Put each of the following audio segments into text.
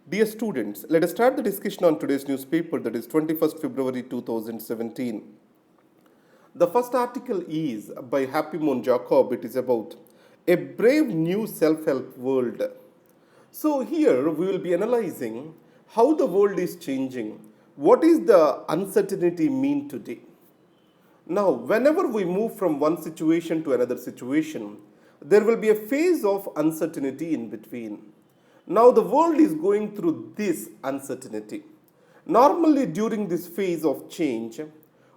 Dear students, let us start the discussion on today's newspaper, that is 21st February 2017. The first article is by Happy Moon Jacob. It is about a brave new self-help world. So here we will be analyzing how the world is changing. What is the uncertainty mean today? Now, whenever we move from one situation to another situation, there will be a phase of uncertainty in between. Now, the world is going through this uncertainty. Normally, during this phase of change,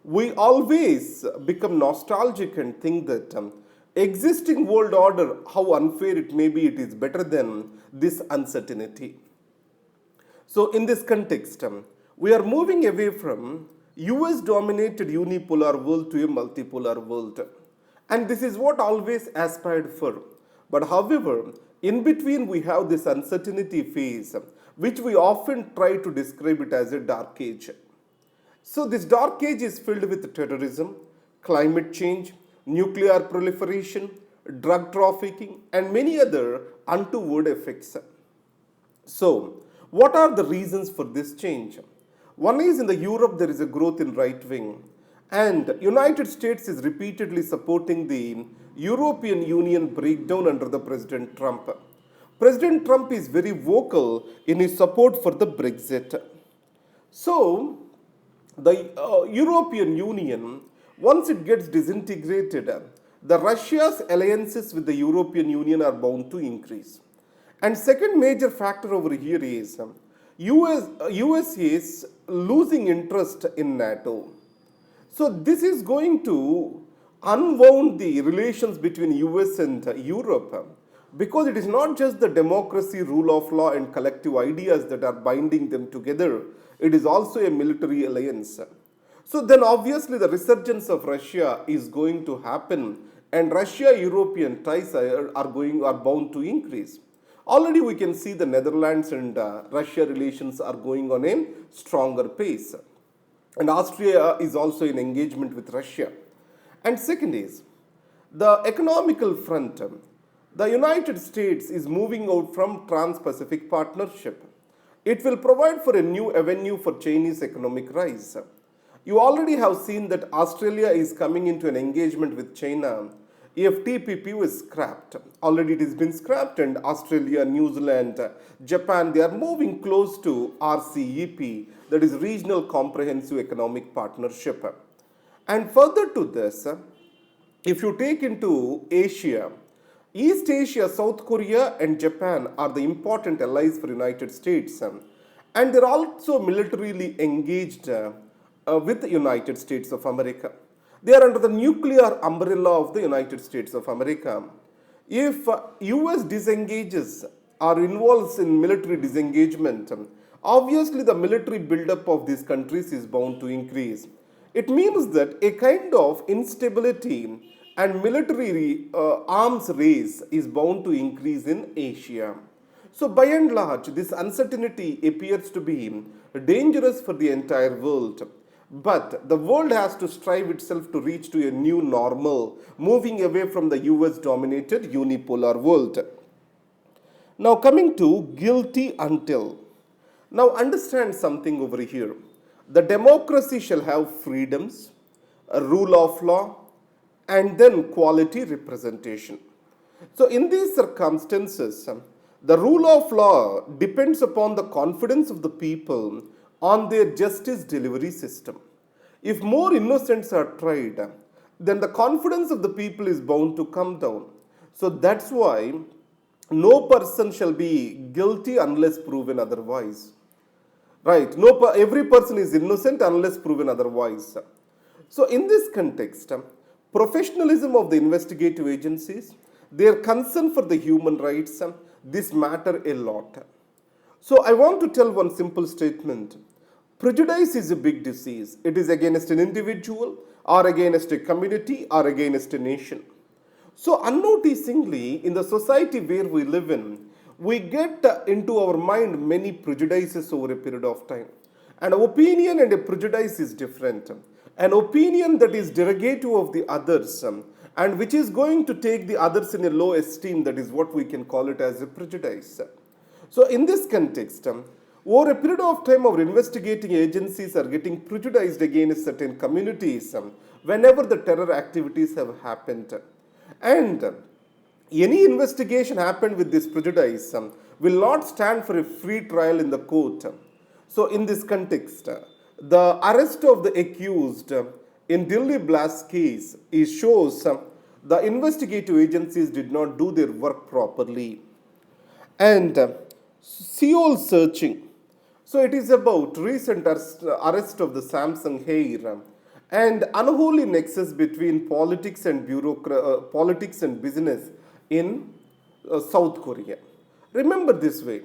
we always become nostalgic and think that existing world order, how unfair it may be, it is better than this uncertainty. So, in this context, we are moving away from US dominated unipolar world to a multipolar world. And this is what always aspired for. But however, in between we have this uncertainty phase, which we often try to describe it as a dark age. So this dark age is filled with terrorism, climate change, nuclear proliferation, drug trafficking, and many other untoward effects. So, what are the reasons for this change? One is in the Europe there is a growth in right wing, and United States is repeatedly supporting the European Union breakdown under the President Trump. President Trump is very vocal in his support for the Brexit. So, the European Union, once it gets disintegrated, the Russia's alliances with the European Union are bound to increase. And second major factor over here is US is losing interest in NATO. So this is going to unwound the relations between US and Europe, because it is not just the democracy, rule of law and collective ideas that are binding them together. It is also a military alliance. So then obviously the resurgence of Russia is going to happen, and Russia-European ties are bound to increase. Already we can see the Netherlands and Russia relations are going on a stronger pace. And Austria is also in engagement with Russia. And second is the economical front. The United States is moving out from Trans-Pacific Partnership. It will provide for a new avenue for Chinese economic rise. You already have seen that Australia is coming into an engagement with China if TPP was scrapped. Already it has been scrapped, and Australia, New Zealand, Japan, they are moving close to RCEP, that is Regional Comprehensive Economic Partnership. And further to this, if you take into Asia, East Asia, South Korea and Japan are the important allies for United States, and they're also militarily engaged with the United States of America. They are under the nuclear umbrella of the United States of America. If US disengages or involves in military disengagement, obviously the military buildup of these countries is bound to increase. It means that a kind of instability and military arms race is bound to increase in Asia. So by and large, this uncertainty appears to be dangerous for the entire world. But the world has to strive itself to reach to a new normal, moving away from the US dominated unipolar world. Now coming to guilty until. Now understand something over here. The democracy shall have freedoms, a rule of law, and then quality representation. So in these circumstances, the rule of law depends upon the confidence of the people on their justice delivery system. If more innocents are tried, then the confidence of the people is bound to come down. So that's why no person shall be guilty unless proven otherwise. Right? Every person is innocent unless proven otherwise. So in this context, professionalism of the investigative agencies, their concern for the human rights, this matter a lot. So I want to tell one simple statement. Prejudice is a big disease. It is against an individual or against a community or against a nation. So unnoticingly, in the society where we live in, we get into our mind many prejudices over a period of time. An opinion and a prejudice is different. An opinion that is derogative of the others and which is going to take the others in a low esteem, that is what we can call it as a prejudice. So in this context, Over a period of time, our investigating agencies are getting prejudiced against certain communities whenever the terror activities have happened. And any investigation happened with this prejudice will not stand for a free trial in the court. So, in this context, the arrest of the accused in Delhi blast case shows the investigative agencies did not do their work properly. And Seoul searching. So it is about recent arrest of the Samsung Hair and unholy nexus between politics and business in South Korea. Remember this way: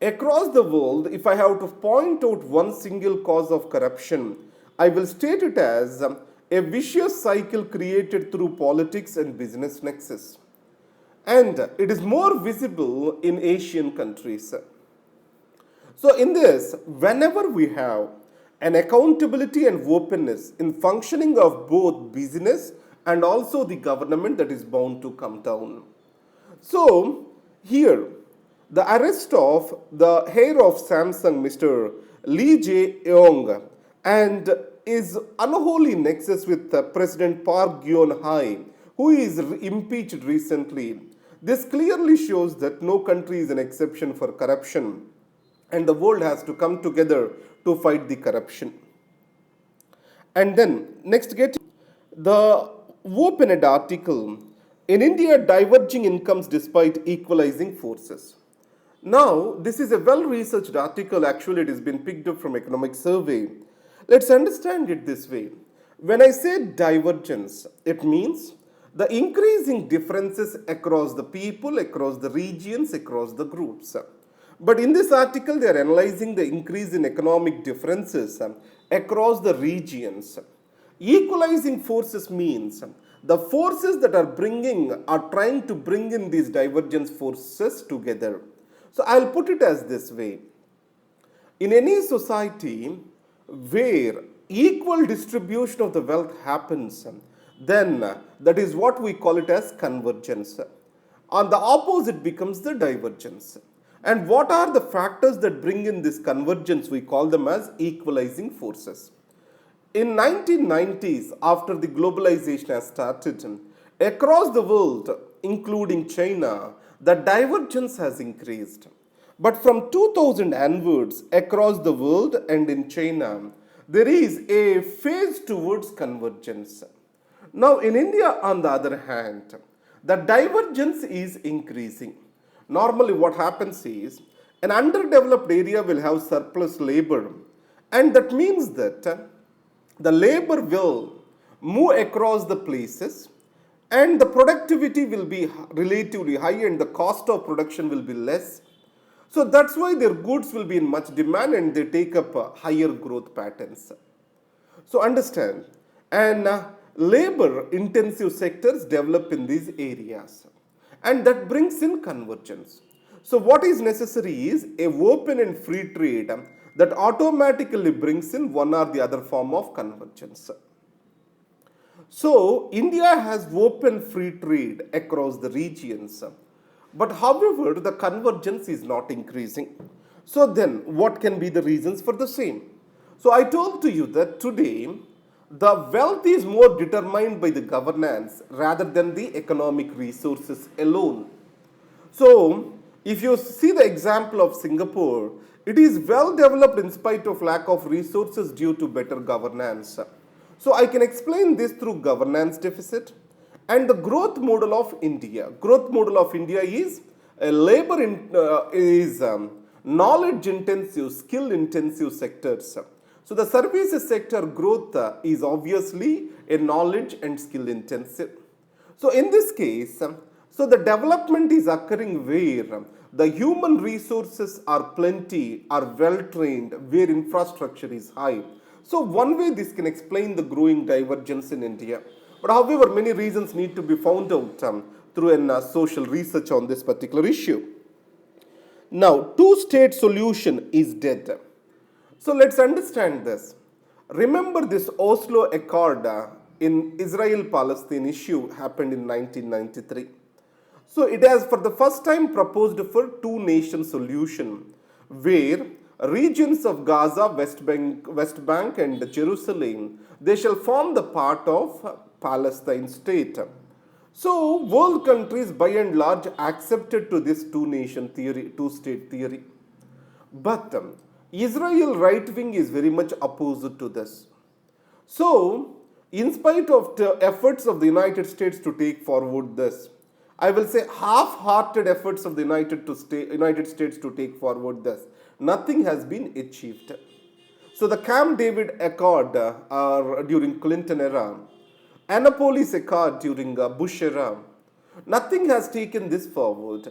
across the world, if I have to point out one single cause of corruption, I will state it as a vicious cycle created through politics and business nexus. And it is more visible in Asian countries. So, in this, whenever we have an accountability and openness in functioning of both business and also the government, that is bound to come down. So, here, the arrest of the heir of Samsung, Mr. Lee Jae-yong, and is unholy nexus with President Park Geun-hye, who is impeached recently. This clearly shows that no country is an exception for corruption, and the world has to come together to fight the corruption. And then, next, get the open-ed article. In India, diverging incomes despite equalizing forces. Now, this is a well-researched article. Actually, it has been picked up from Economic Survey. Let's understand it this way. When I say divergence, it means the increasing differences across the people, across the regions, across the groups. But in this article, they are analyzing the increase in economic differences across the regions. Equalizing forces means the forces that are trying to bring in these divergence forces together. So I'll put it as this way. In any society where equal distribution of the wealth happens, then that is what we call it as convergence. On the opposite becomes the divergence. And what are the factors that bring in this convergence? We call them as equalizing forces. In 1990s, after the globalization has started, across the world, including China, the divergence has increased. But from 2000 onwards, across the world and in China, there is a phase towards convergence. Now, in India, on the other hand, the divergence is increasing. Normally, what happens is an underdeveloped area will have surplus labor, and that means that the labor will move across the places and the productivity will be relatively high and the cost of production will be less. So that's why their goods will be in much demand and they take up higher growth patterns. So understand, and labor intensive sectors develop in these areas, and that brings in convergence. So what is necessary is a open and free trade that automatically brings in one or the other form of convergence. So India has open free trade across the regions, but however the convergence is not increasing. So then what can be the reasons for the same? So I told to you that today the wealth is more determined by the governance rather than the economic resources alone. So if you see the example of Singapore, it is well developed in spite of lack of resources due to better governance. So I can explain this through governance deficit and the growth model of India. Growth model of India is a knowledge intensive, skill intensive sectors. So the services sector growth is obviously a knowledge and skill intensive. So in this case, so the development is occurring where the human resources are plenty, are well trained, where infrastructure is high. So one way this can explain the growing divergence in India. But however, many reasons need to be found out through a social research on this particular issue. Now, two-state solution is dead. So let's understand this. Remember this Oslo Accord in Israel-Palestine issue happened in 1993. So it has for the first time proposed for two-nation solution where regions of Gaza, West Bank and Jerusalem, they shall form the part of Palestine state. So, world countries by and large accepted to this two-nation theory, two-state theory. But Israel right wing is very much opposed to this. So, in spite of the efforts of the United States to take forward this, I will say half-hearted efforts of the United States to take forward this, nothing has been achieved. So the Camp David Accord during Clinton era, Annapolis Accord during Bush era, nothing has taken this forward.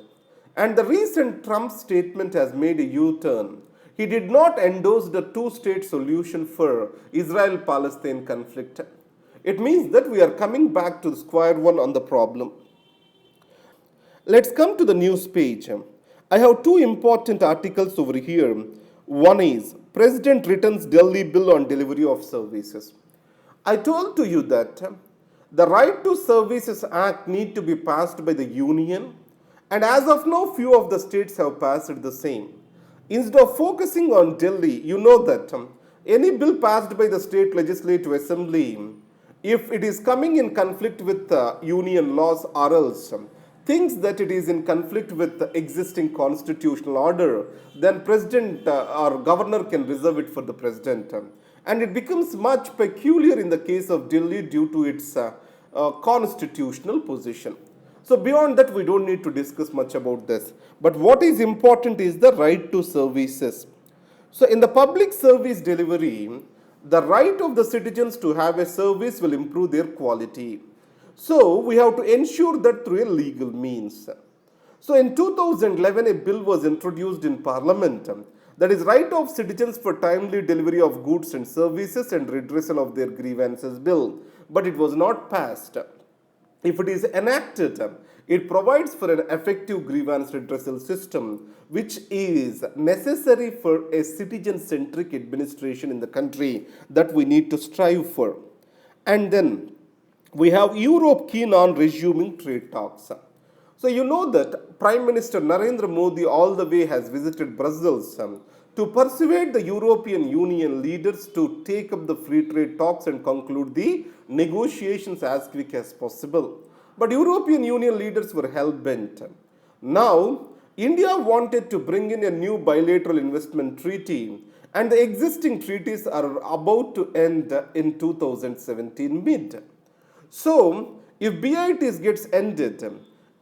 And the recent Trump statement has made a U-turn. He did not endorse the two-state solution for Israel-Palestine conflict. It means that we are coming back to square one on the problem. Let's come to the news page. I have two important articles over here. One is President returns Delhi bill on delivery of services. I told to you that the Right to Services Act need to be passed by the Union, and as of now few of the states have passed the same. Instead of focusing on Delhi, you know that any bill passed by the state legislative assembly, if it is coming in conflict with union laws or else thinks that it is in conflict with the existing constitutional order, then president or governor can reserve it for the president. And it becomes much peculiar in the case of Delhi due to its constitutional position. So beyond that, we don't need to discuss much about this. But what is important is the right to services. So in the public service delivery, the right of the citizens to have a service will improve their quality. So we have to ensure that through a legal means. So in 2011, a bill was introduced in Parliament, that is right of citizens for timely delivery of goods and services and redressal of their grievances bill. But it was not passed. If it is enacted, it provides for an effective grievance redressal system, which is necessary for a citizen-centric administration in the country that we need to strive for. And then we have Europe keen on resuming trade talks. So you know that Prime Minister Narendra Modi all the way has visited Brussels to persuade the European Union leaders to take up the free trade talks and conclude the negotiations as quick as possible. But European Union leaders were hell-bent. Now, India wanted to bring in a new bilateral investment treaty, and the existing treaties are about to end in 2017 mid. So, if BITs gets ended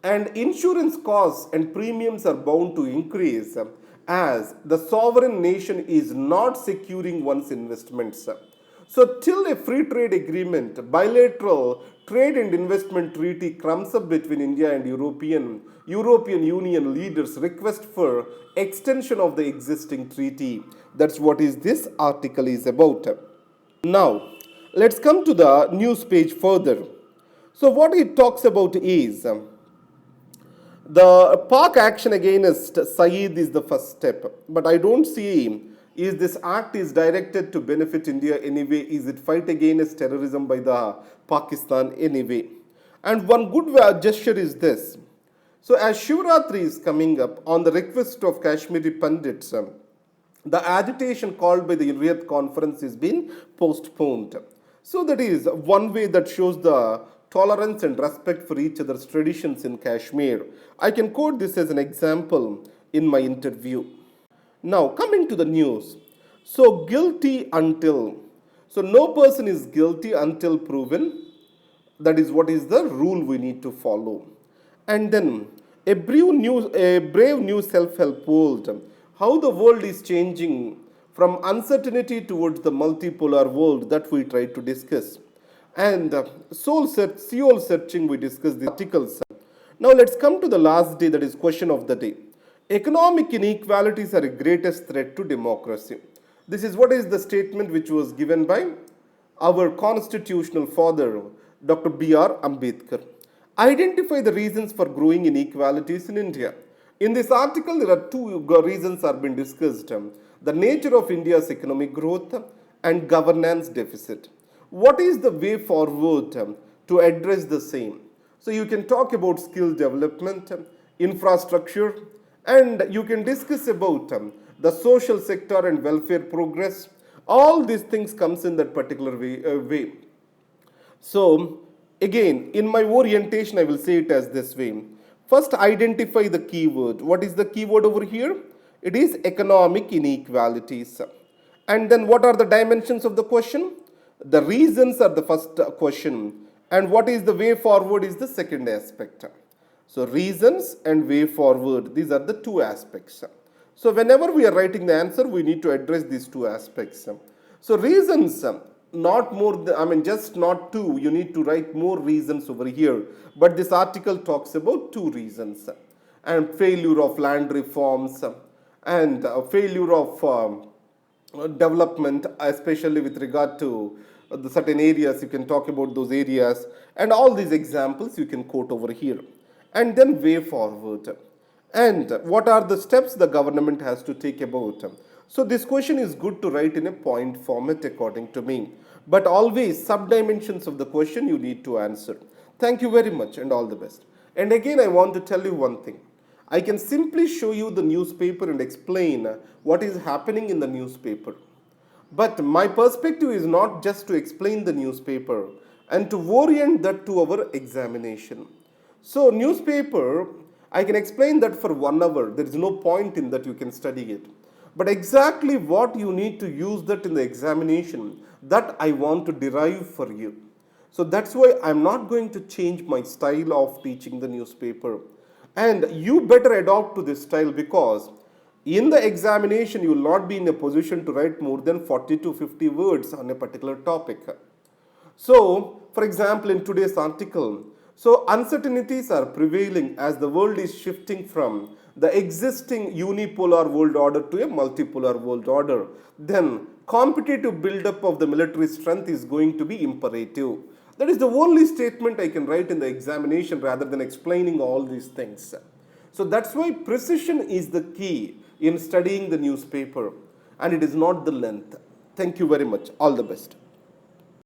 and insurance costs and premiums are bound to increase as the sovereign nation is not securing one's investments. So till a free trade agreement, bilateral trade and investment treaty comes up between India and European Union leaders request for extension of the existing treaty. That's what this article is about. Now, let's come to the news page further. So what it talks about is the Pak action against Saeed is the first step, but I don't see is this act is directed to benefit India anyway, is it fight against terrorism by the Pakistan anyway. And one good gesture is this. So as Shivratri is coming up on the request of Kashmiri Pandits, the agitation called by the Riyadh conference is being postponed. So that is one way that shows the tolerance and respect for each other's traditions in Kashmir. I can quote this as an example in my interview. Now, coming to the news. So, guilty until. So, no person is guilty until proven. That is what is the rule we need to follow. And then, a brave new self-help world. How the world is changing from uncertainty towards the multipolar world that we try to discuss. And soul searching, we discuss the articles. Now, let's come to the last day, that is question of the day. Economic inequalities are the greatest threat to democracy. This is what is the statement which was given by our constitutional father, Dr. B.R. Ambedkar. Identify the reasons for growing inequalities in India. In this article, there are two reasons are being discussed. The nature of India's economic growth and governance deficit. What is the way forward to address the same? So you can talk about skill development, infrastructure, and you can discuss about the social sector and welfare progress. All these things comes in that particular way. So again, in my orientation, I will say it as this way. First, identify the keyword. What is the keyword over here? It is economic inequalities. And then what are the dimensions of the question? The reasons are the first question. And what is the way forward is the second aspect. So reasons and way forward, these are the two aspects. So whenever we are writing the answer, we need to address these two aspects. So reasons, not more, just not two, you need to write more reasons over here. But this article talks about two reasons. And failure of land reforms and failure of development, especially with regard to the certain areas. You can talk about those areas, and all these examples you can quote over here. And then way forward, and what are the steps the government has to take about. So this question is good to write in a point format according to me, but always sub-dimensions of the question you need to answer. Thank you very much and all the best. And again, I want to tell you one thing. I can simply show you the newspaper and explain what is happening in the newspaper. But my perspective is not just to explain the newspaper and to orient that to our examination. So newspaper, I can explain that for 1 hour. There is no point in that you can study it. But exactly what you need to use that in the examination, that I want to derive for you. So that's why I'm not going to change my style of teaching the newspaper. And you better adopt to this style, because in the examination you will not be in a position to write more than 40 to 50 words on a particular topic. So, for example, in today's article, so uncertainties are prevailing as the world is shifting from the existing unipolar world order to a multipolar world order. Then competitive buildup of the military strength is going to be imperative. That is the only statement I can write in the examination rather than explaining all these things. So that's why precision is the key in studying the newspaper, and it is not the length. Thank you very much. All the best.